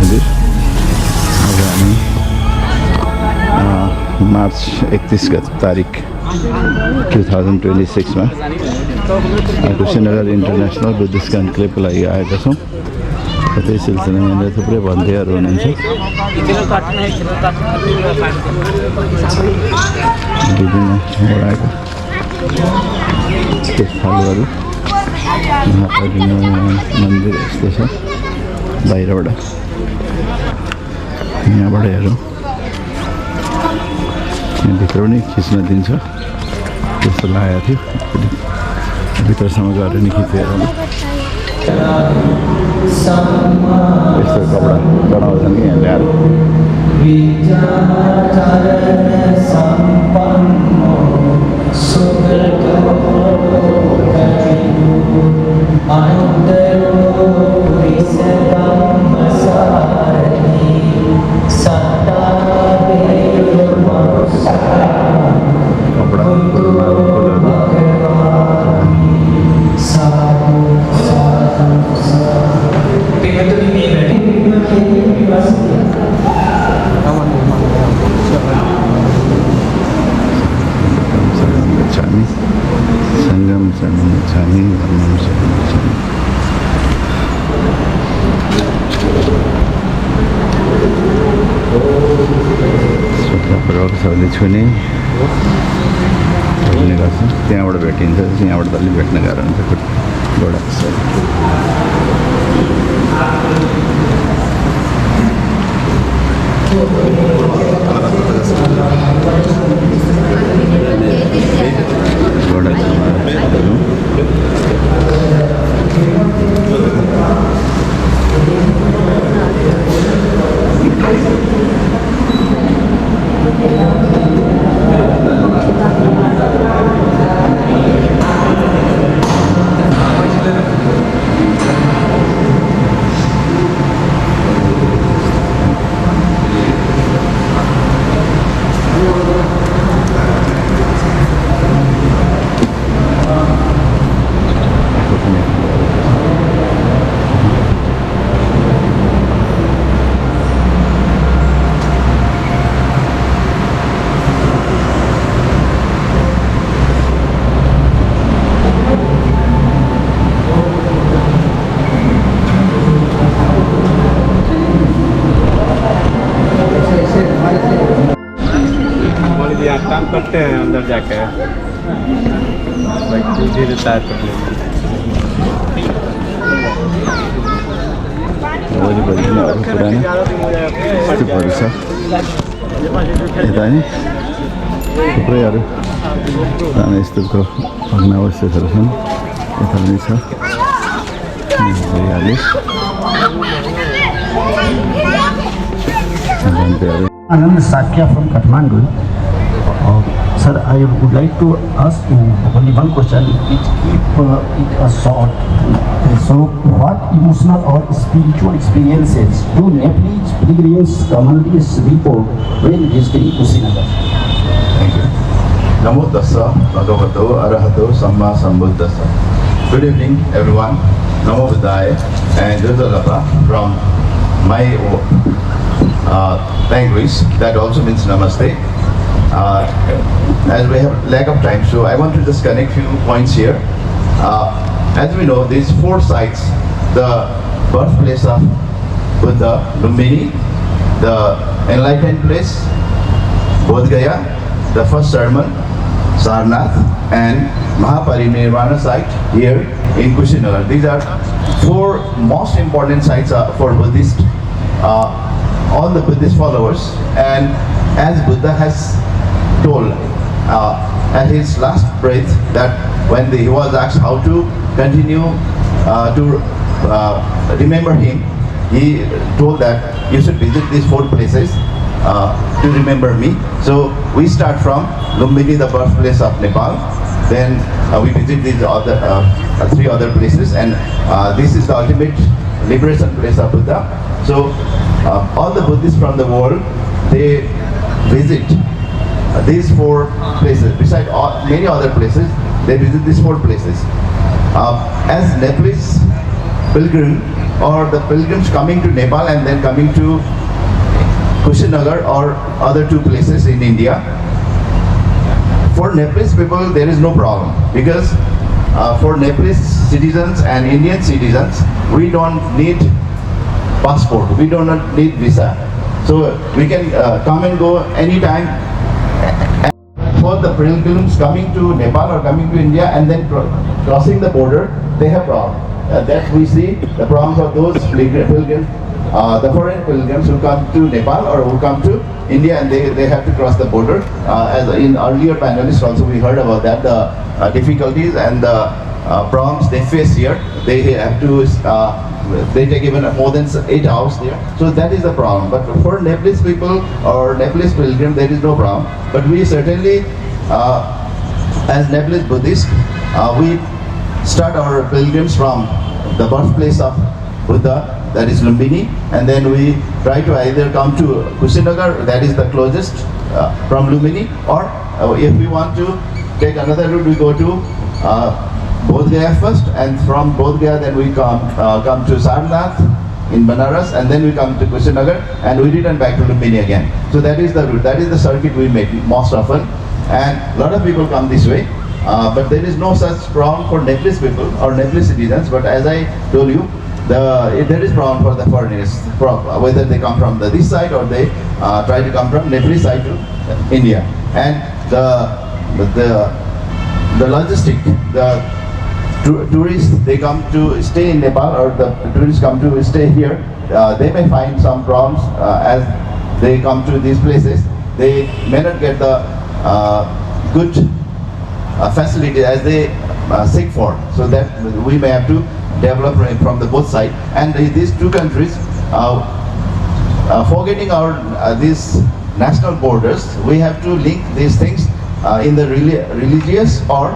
मन्दिर। आज हामी मार्च 31 तारिक 2026 में कुशीनगर इन्टरनेशनल बुद्धिस्ट कन्क्लेभको लागि आएका छौँ। त्यही सिलसिलामा यहाँनिर थुप्रै भन्तेहरू हुनुहुन्छ। विभिन्न वडाका स्थलहरू मन्दिर यस्तो छ बाहिरबाट यहाँबाट हेरौँ। भित्र पनि खिच्न दिन्छ त्यस्तो लागेको थियो। भित्रसम्म गएर नि खिचेर यस्तो कपडा चढाउँछन् कि यहाँ ल्याएर। सबले छुने गर्छ त्यहाँबाट भेटिन्छ। यहाँबाट त अलिक भेट्न गाह्रो हुन्छ घोडा। करते हैं अंदर जाके धीरे टायर कर यता नि थुप्रैहरू स्थानस्थलको भग्नावशेषहरू छन्। यता पनि छ Anand Sakya from Kathmandu. Sir, I would like to ask you only one question, which keep it a short. So, what emotional or spiritual experiences do Nepalese pilgrims commonly report when visiting Kushinagar? Thank you. Namo Tassa Bhagavato Arahato Samma Sambuddhassa. Good evening, everyone. Namo Buddhaya and Jodalapa from my language. That also means Namaste. As we have lack of time, so I want to just connect few points here. As we know, these four sites: the birthplace of Buddha, Lumbini; the enlightened place, Bodh Gaya; the first sermon, Sarnath; and Mahaparinirvana site here in Kushinagar. These are four most important sites for Buddhist, all the Buddhist followers. And as Buddha has told at his last breath, that when he was asked how to continue to remember him, he told that you should visit these four places to remember me. So we start from Lumbini, the birthplace of Nepal. Then we visit these other three other places, and this is the ultimate liberation place of Buddha. So all the Buddhists from the world, they visit these four places. Besides many other places, they visit these four places. As Nepalese pilgrim, or the pilgrims coming to Nepal and then coming to Kushinagar or other two places in India. For Nepalese people, there is no problem because for Nepalese citizens and Indian citizens, we don't need passport, we do not need visa. So we can come and go anytime. For the pilgrims coming to Nepal or coming to India and then crossing the border, they have problem. That we see the problems of those pilgrims, the foreign pilgrims who come to Nepal or who come to India and they have to cross the border. As in earlier panelists also we heard about that, the difficulties and the problems they face here. They have to they take even more than 8 hours there. So that is the problem. But for Nepalese people or Nepalese pilgrim, there is no problem. But we certainly, as Nepalese Buddhists, we start our pilgrims from the birthplace of Buddha, that is Lumbini, and then we try to either come to Kushinagar, that is the closest from Lumbini, or if we want to take another route, we go to Bodh Gaya first, and from Bodh Gaya then we come to Sarnath in Banaras, and then we come to Kushinagar, and we return back to Lumbini again. So that is the route, that is the circuit we make most often, and a lot of people come this way. But there is no such problem for Nepalese people or Nepalese citizens. But as I told you, there is problem for the foreigners, whether they come from this side or they try to come from Nepalese side to India. And the logistic, the tourists, they come to stay in Nepal, or the tourists come to stay here, they may find some problems as they come to these places. They may not get the good facility as they seek for. So that we may have to develop from the both sides. And these two countries, forgetting our these national borders, we have to link these things in the religious or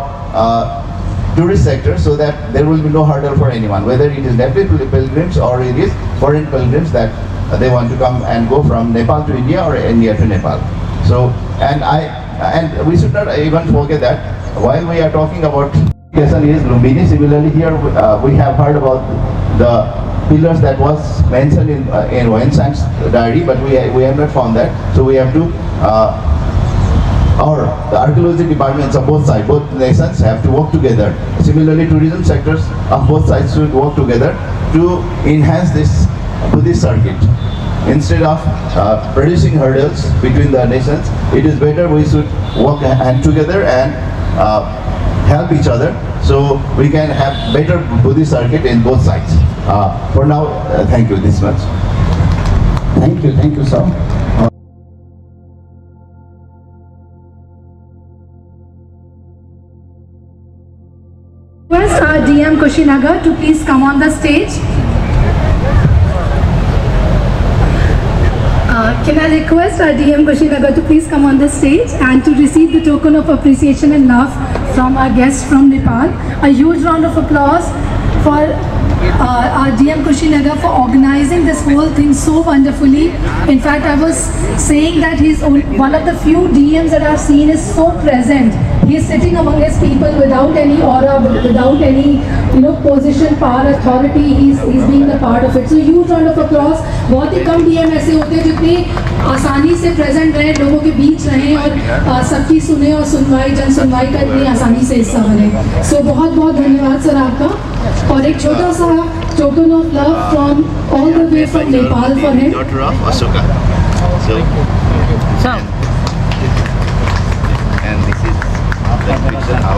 tourist sector, so that there will be no hurdle for anyone, whether it is Nepalese pilgrims or it is foreign pilgrims that they want to come and go from Nepal to India or India to Nepal. So, and we should not even forget that while we are talking about location is Lumbini, similarly here we have heard about the pillars that was mentioned in Weinstein's diary, but we have not found that. So we have to the archaeology departments of both sides, both nations have to work together. Similarly, tourism sectors of both sides should work together to enhance this Buddhist circuit. Instead of producing hurdles between the nations, it is better we should work hand together and help each other, so we can have better Buddhist circuit in both sides. For now, thank you this much. Thank you, sir. Request our DM Kushinagar to please come on the stage. Can I request our DM Kushinagar to please come on the stage and to receive the token of appreciation and love from our guests from Nepal. A huge round of applause for our DM Kushinagar for organizing this whole thing so wonderfully. In fact, I was saying that he's one of the few DMs that I've seen is so present. He's sitting among his people without any aura, without any position, power, authority. He's being the part of it. So huge round of applause. बहुत ही कम DM ऐसे होते हैं जितनी आसानी से present रहे, लोगों के बीच रहें और सबकी सुने और जन सुनवाई का इतनी आसानी से हिस्सा बने. So बहुत बहुत धन्यवाद सर आपका. और एक छोटा सा token of love from all the way from Nepal for him. Daughter of Ashoka. So, and this is the picture how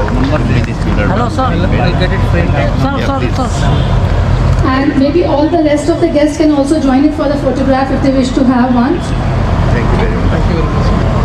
this pillar. Hello, sir. I'll get it framed. Sir. And maybe all the rest of the guests can also join in for the photograph if they wish to have one. Thank you very much. Thank you very much.